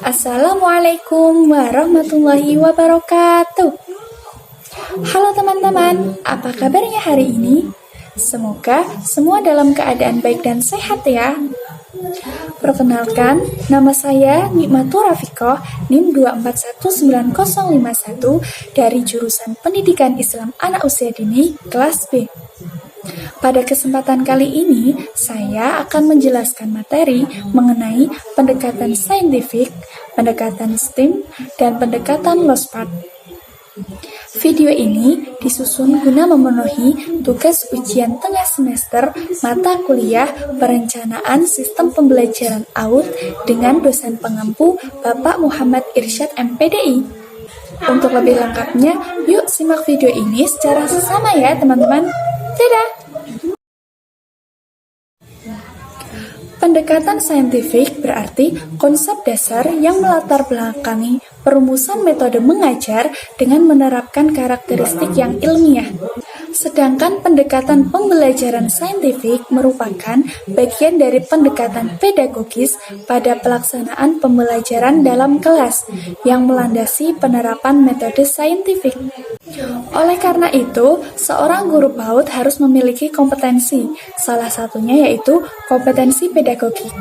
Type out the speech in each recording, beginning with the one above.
Assalamualaikum warahmatullahi wabarakatuh. Halo teman-teman, apa kabarnya hari ini? Semoga semua dalam keadaan baik dan sehat ya. Perkenalkan, nama saya Nikmatur Rafikoh, NIM 2419051 dari jurusan Pendidikan Islam Anak Usia Dini, kelas B. Pada kesempatan kali ini, saya akan menjelaskan materi mengenai pendekatan saintifik, pendekatan STEAM, dan pendekatan LOSPART. Video ini disusun guna memenuhi tugas ujian tengah semester mata kuliah Perencanaan Sistem Pembelajaran AUD dengan dosen pengampu Bapak Muhammad Irsyad MPDI. Untuk lebih lengkapnya, yuk simak video ini secara sesama ya teman-teman. Dadah! Pendekatan saintifik berarti konsep dasar yang melatar belakangi perumusan metode mengajar dengan menerapkan karakteristik yang ilmiah. Sedangkan pendekatan pembelajaran saintifik merupakan bagian dari pendekatan pedagogis pada pelaksanaan pembelajaran dalam kelas yang melandasi penerapan metode saintifik. Oleh karena itu, seorang guru PAUD harus memiliki kompetensi, salah satunya yaitu kompetensi pedagogik,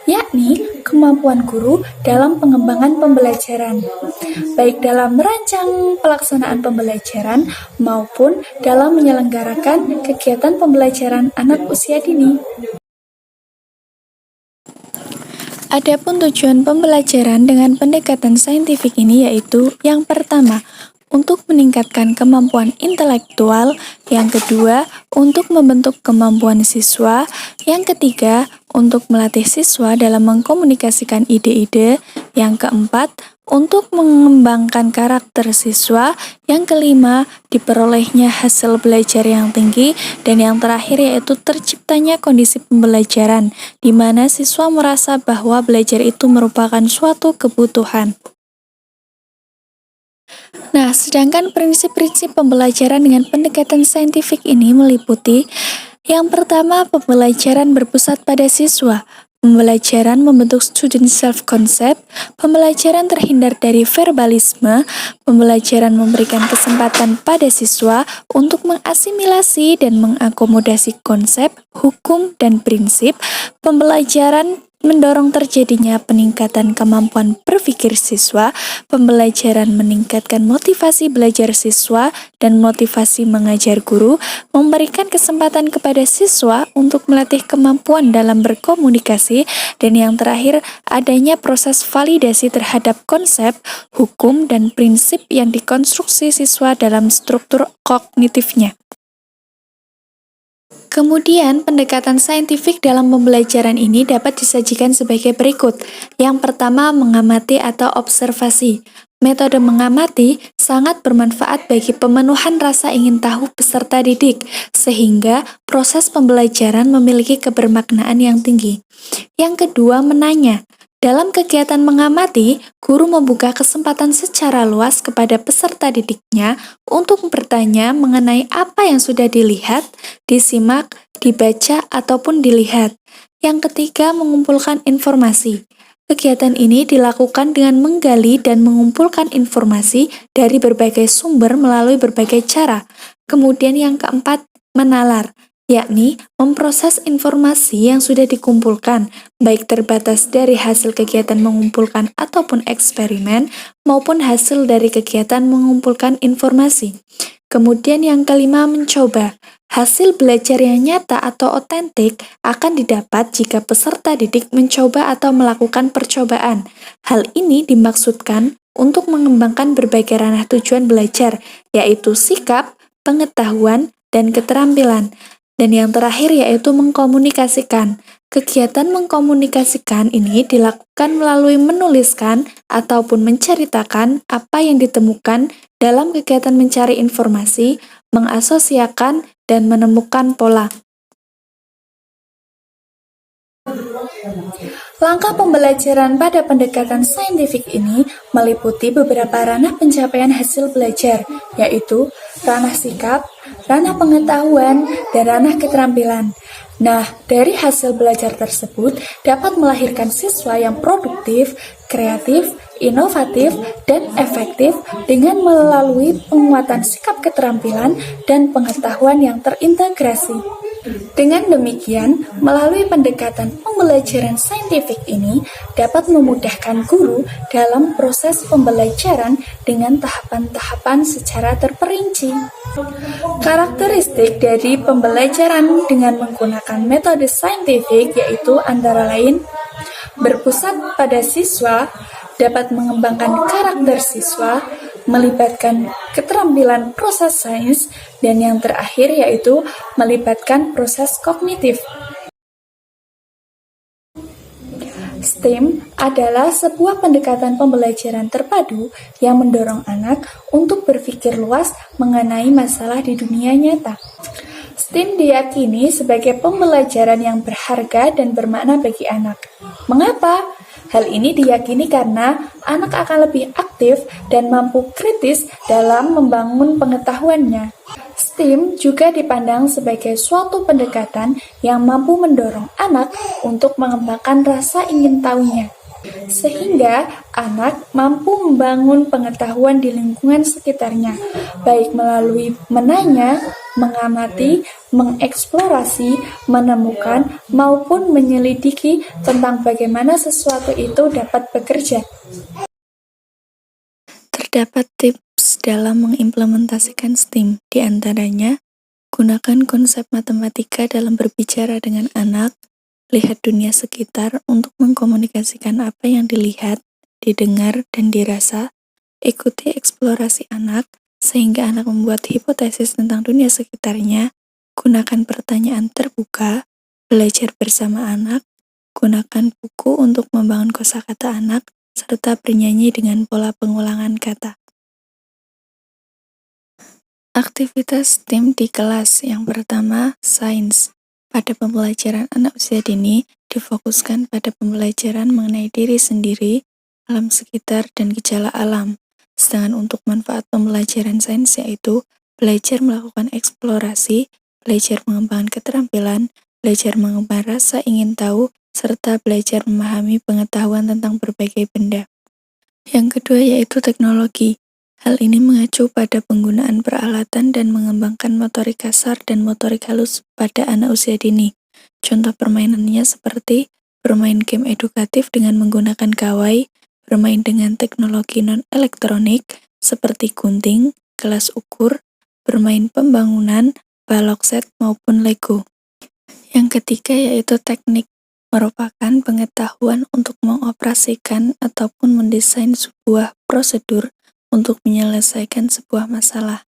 yakni kemampuan guru dalam pengembangan pembelajaran, baik dalam merancang pelaksanaan pembelajaran maupun dalam menyelenggarakan kegiatan pembelajaran anak usia dini. Adapun tujuan pembelajaran dengan pendekatan saintifik ini yaitu yang pertama, untuk meningkatkan kemampuan intelektual, yang kedua, untuk membentuk kemampuan siswa, yang ketiga, untuk melatih siswa dalam mengkomunikasikan ide-ide, yang keempat, untuk mengembangkan karakter siswa, yang kelima, diperolehnya hasil belajar yang tinggi, dan yang terakhir yaitu terciptanya kondisi pembelajaran, di mana siswa merasa bahwa belajar itu merupakan suatu kebutuhan. Nah, sedangkan prinsip-prinsip pembelajaran dengan pendekatan saintifik ini meliputi yang pertama, pembelajaran berpusat pada siswa, pembelajaran membentuk student self-concept, pembelajaran terhindar dari verbalisme, pembelajaran memberikan kesempatan pada siswa untuk mengasimilasi dan mengakomodasi konsep, hukum, dan prinsip, pembelajaran mendorong terjadinya peningkatan kemampuan berpikir siswa, pembelajaran meningkatkan motivasi belajar siswa dan motivasi mengajar guru, memberikan kesempatan kepada siswa untuk melatih kemampuan dalam berkomunikasi, dan yang terakhir adanya proses validasi terhadap konsep, hukum, dan prinsip yang dikonstruksi siswa dalam struktur kognitifnya. Kemudian, pendekatan saintifik dalam pembelajaran ini dapat disajikan sebagai berikut. Yang pertama, mengamati atau observasi. Metode mengamati sangat bermanfaat bagi pemenuhan rasa ingin tahu peserta didik, sehingga proses pembelajaran memiliki kebermaknaan yang tinggi. Yang kedua, menanya. Dalam kegiatan mengamati, guru membuka kesempatan secara luas kepada peserta didiknya untuk bertanya mengenai apa yang sudah dilihat, disimak, dibaca, ataupun dilihat. Yang ketiga, mengumpulkan informasi. Kegiatan ini dilakukan dengan menggali dan mengumpulkan informasi dari berbagai sumber melalui berbagai cara. Kemudian yang keempat, menalar, yakni memproses informasi yang sudah dikumpulkan, baik terbatas dari hasil kegiatan mengumpulkan ataupun eksperimen, maupun hasil dari kegiatan mengumpulkan informasi. Kemudian yang kelima, mencoba. Hasil belajar yang nyata atau otentik akan didapat jika peserta didik mencoba atau melakukan percobaan. Hal ini dimaksudkan untuk mengembangkan berbagai ranah tujuan belajar, yaitu sikap, pengetahuan, dan keterampilan. Dan yang terakhir yaitu mengkomunikasikan. Kegiatan mengkomunikasikan ini dilakukan melalui menuliskan ataupun menceritakan apa yang ditemukan dalam kegiatan mencari informasi, mengasosiasikan, dan menemukan pola. Langkah pembelajaran pada pendekatan saintifik ini meliputi beberapa ranah pencapaian hasil belajar, yaitu ranah sikap, ranah pengetahuan, dan ranah keterampilan. Nah, dari hasil belajar tersebut dapat melahirkan siswa yang produktif, kreatif, inovatif, dan efektif dengan melalui penguatan sikap keterampilan dan pengetahuan yang terintegrasi. Dengan demikian, melalui pendekatan pembelajaran saintifik ini dapat memudahkan guru dalam proses pembelajaran dengan tahapan-tahapan secara terperinci. Karakteristik dari pembelajaran dengan menggunakan metode saintifik yaitu antara lain berpusat pada siswa, dapat mengembangkan karakter siswa, melibatkan keterampilan proses sains, dan yang terakhir yaitu melibatkan proses kognitif. STEAM adalah sebuah pendekatan pembelajaran terpadu yang mendorong anak untuk berpikir luas mengenai masalah di dunia nyata. STEAM diyakini sebagai pembelajaran yang berharga dan bermakna bagi anak. Mengapa? Hal ini diyakini karena anak akan lebih aktif dan mampu kritis dalam membangun pengetahuannya. STEAM juga dipandang sebagai suatu pendekatan yang mampu mendorong anak untuk mengembangkan rasa ingin tahunya, sehingga anak mampu membangun pengetahuan di lingkungan sekitarnya, baik melalui menanya, mengamati, mengeksplorasi, menemukan, maupun menyelidiki tentang bagaimana sesuatu itu dapat bekerja. Terdapat tips dalam mengimplementasikan STEAM, di antaranya gunakan konsep matematika dalam berbicara dengan anak, lihat dunia sekitar untuk mengkomunikasikan apa yang dilihat, didengar, dan dirasa, ikuti eksplorasi anak, sehingga anak membuat hipotesis tentang dunia sekitarnya, gunakan pertanyaan terbuka, belajar bersama anak, gunakan buku untuk membangun kosakata anak, serta bernyanyi dengan pola pengulangan kata. Aktivitas STEAM di kelas yang pertama, sains. Pada pembelajaran anak usia dini, difokuskan pada pembelajaran mengenai diri sendiri, alam sekitar, dan gejala alam. Sedangkan untuk manfaat pembelajaran sains yaitu belajar melakukan eksplorasi, belajar mengembangkan keterampilan, belajar mengembangkan rasa ingin tahu, serta belajar memahami pengetahuan tentang berbagai benda. Yang kedua yaitu teknologi. Hal ini mengacu pada penggunaan peralatan dan mengembangkan motorik kasar dan motorik halus pada anak usia dini. Contoh permainannya seperti bermain game edukatif dengan menggunakan gawai, bermain dengan teknologi non-elektronik seperti gunting, gelas ukur, bermain pembangunan, balok set maupun Lego. Yang ketiga yaitu teknik. Merupakan pengetahuan untuk mengoperasikan ataupun mendesain sebuah prosedur untuk menyelesaikan sebuah masalah.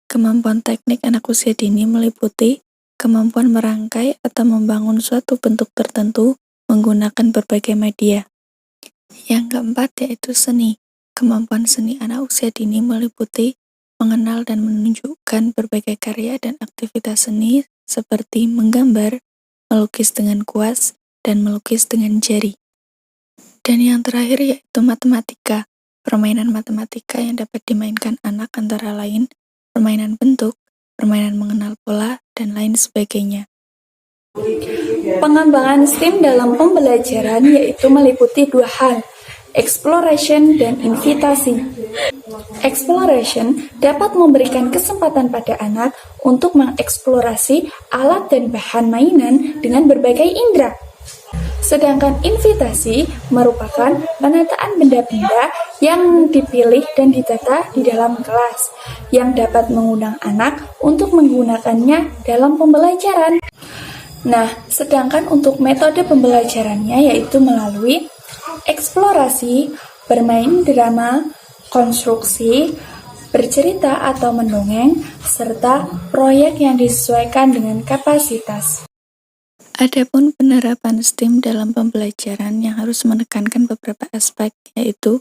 Kemampuan teknik anak usia dini meliputi kemampuan merangkai atau membangun suatu bentuk tertentu menggunakan berbagai media. Yang keempat yaitu seni. Kemampuan seni anak usia dini meliputi mengenal dan menunjukkan berbagai karya dan aktivitas seni seperti menggambar, melukis dengan kuas, dan melukis dengan jari. Dan yang terakhir yaitu matematika. Permainan matematika yang dapat dimainkan anak antara lain permainan bentuk, permainan mengenal pola, dan lain sebagainya. Pengembangan STEAM dalam pembelajaran yaitu meliputi dua hal, exploration dan invitasi. Exploration dapat memberikan kesempatan pada anak untuk mengeksplorasi alat dan bahan mainan dengan berbagai indera. Sedangkan invitasi merupakan penataan benda-benda yang dipilih dan ditata di dalam kelas, yang dapat mengundang anak untuk menggunakannya dalam pembelajaran. Nah, sedangkan untuk metode pembelajarannya yaitu melalui eksplorasi, bermain drama, konstruksi, bercerita atau mendongeng, serta proyek yang disesuaikan dengan kapasitas. Adapun penerapan STEAM dalam pembelajaran yang harus menekankan beberapa aspek, yaitu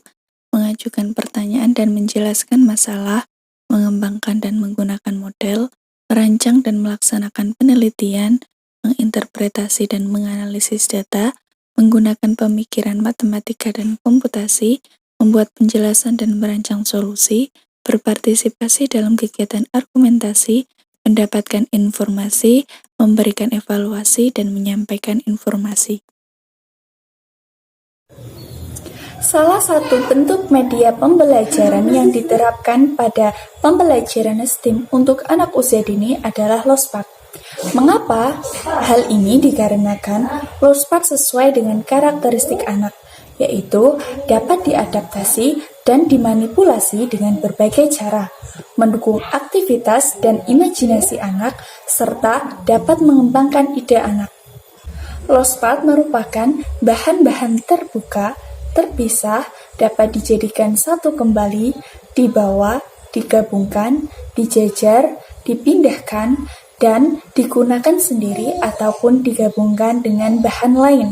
mengajukan pertanyaan dan menjelaskan masalah, mengembangkan dan menggunakan model, merancang dan melaksanakan penelitian, menginterpretasi dan menganalisis data, menggunakan pemikiran matematika dan komputasi, membuat penjelasan dan merancang solusi, berpartisipasi dalam kegiatan argumentasi, mendapatkan informasi, memberikan evaluasi, dan menyampaikan informasi. Salah satu bentuk media pembelajaran yang diterapkan pada pembelajaran STEAM untuk anak usia dini adalah Lospat. Mengapa? Hal ini dikarenakan Lospat sesuai dengan karakteristik anak, yaitu dapat diadaptasi dan dimanipulasi dengan berbagai cara, mendukung aktivitas dan imajinasi anak, serta dapat mengembangkan ide anak. Lospat merupakan bahan-bahan terbuka, terpisah, dapat dijadikan satu kembali, dibawa, digabungkan, dijejer, dipindahkan, dan digunakan sendiri ataupun digabungkan dengan bahan lain.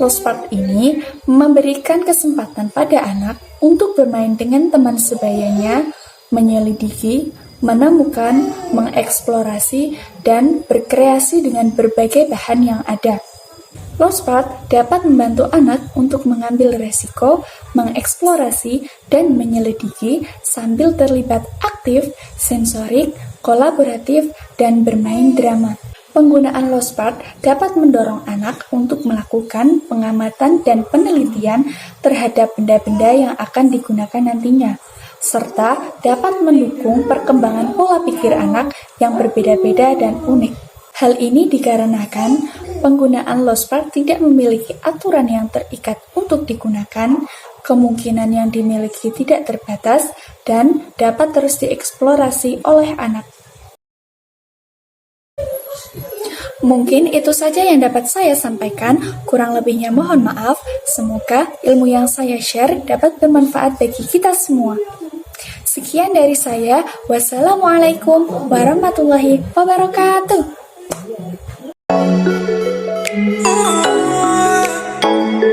Lospat ini memberikan kesempatan pada anak untuk bermain dengan teman sebayanya, menyelidiki, menemukan, mengeksplorasi, dan berkreasi dengan berbagai bahan yang ada. Lospat dapat membantu anak untuk mengambil resiko, mengeksplorasi, dan menyelidiki sambil terlibat aktif, sensorik, kolaboratif, dan bermain drama. Penggunaan Lospat dapat mendorong anak untuk melakukan pengamatan dan penelitian terhadap benda-benda yang akan digunakan nantinya, serta dapat mendukung perkembangan pola pikir anak yang berbeda-beda dan unik. Hal ini dikarenakan penggunaan Lospat tidak memiliki aturan yang terikat untuk digunakan, kemungkinan yang dimiliki tidak terbatas, dan dapat terus dieksplorasi oleh anak. Mungkin itu saja yang dapat saya sampaikan, kurang lebihnya mohon maaf. Semoga ilmu yang saya share dapat bermanfaat bagi kita semua. Sekian dari saya, wassalamualaikum warahmatullahi wabarakatuh.